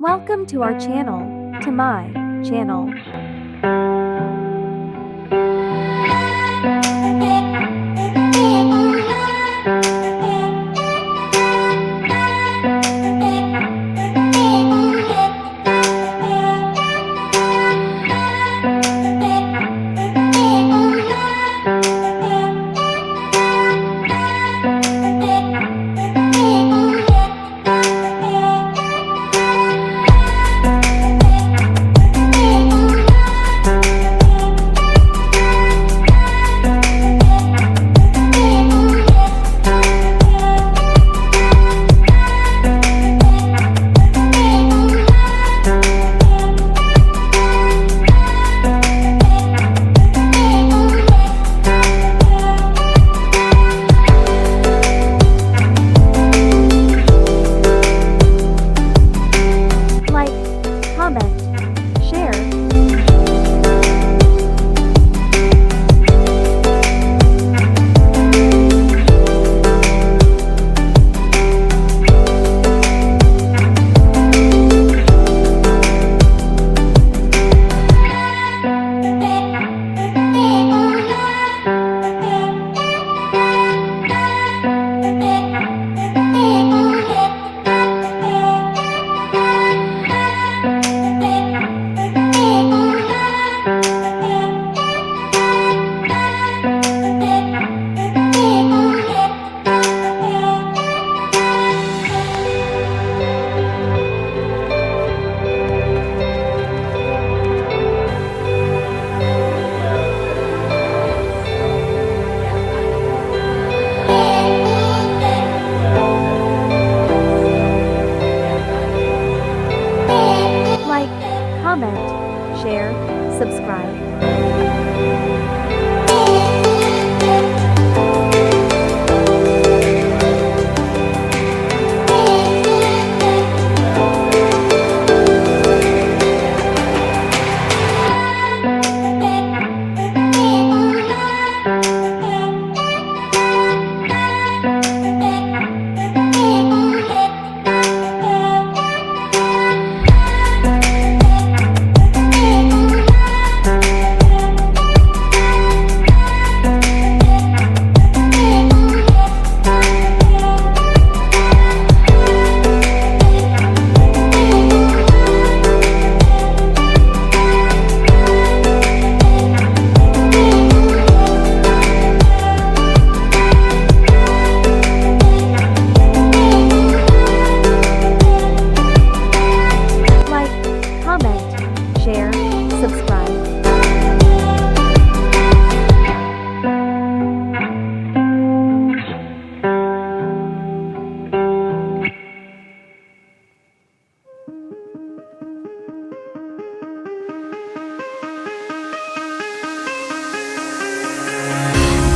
Welcome to our channel, to my channel. Like, comment, share. Like, comment, share, subscribe. Like, comment, share, subscribe.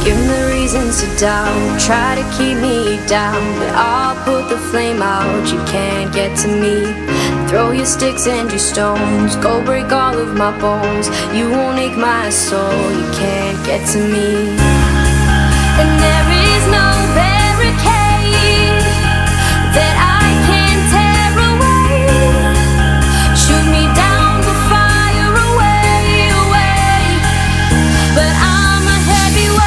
Give me the reasons to doubt, try to keep me down, but I'll put the flame out, you can't get to me. Throw your sticks and your stones, go break all of my bones, you won't ache my soul, you can't get to me. And there is no barricade that I can tear away. Shoot me down, but fire away, away. But I'm a heavyweight,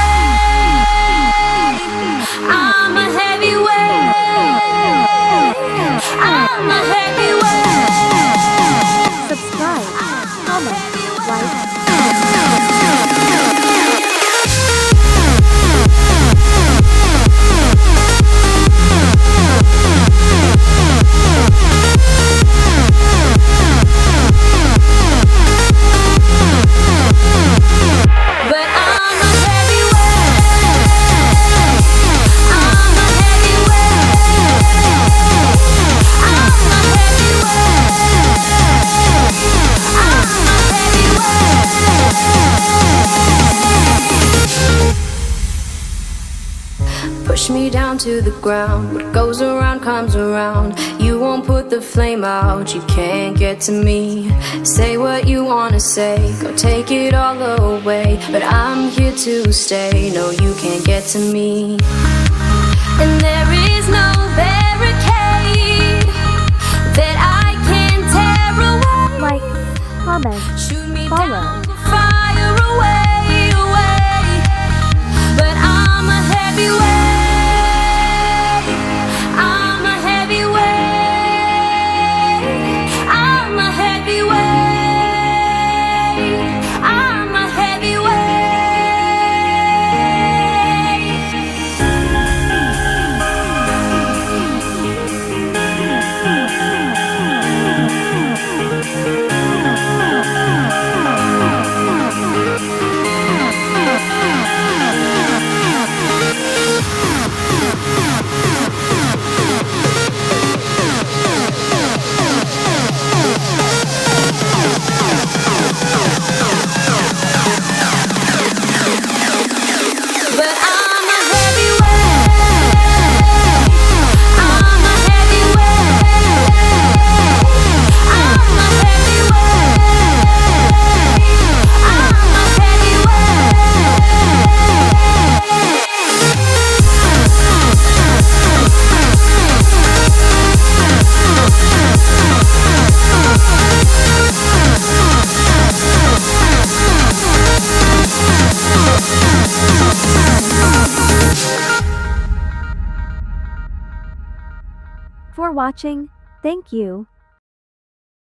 I'm a heavyweight, I'm a heavyweight. Subscribe, comment, like. But I'm a heavyweight, I'm a heavyweight, I'm a heavyweight, I'm a heavyweight. Push me down to the ground, what goes around comes around. You won't put the flame out, you can't get to me. Say what you wanna say, go take it all away, but I'm here to stay, no you can't get to me. And there is no barricade that I can comment, Shoot me follow. down to fire away, away. But I'm a heavyweight. I'm a heavyweight. I'm a heavyweight. I'm a heavyweight. But I'm a heavyweight. I'm a heavyweight. I'm a heavyweight. I'm a For watching, thank you.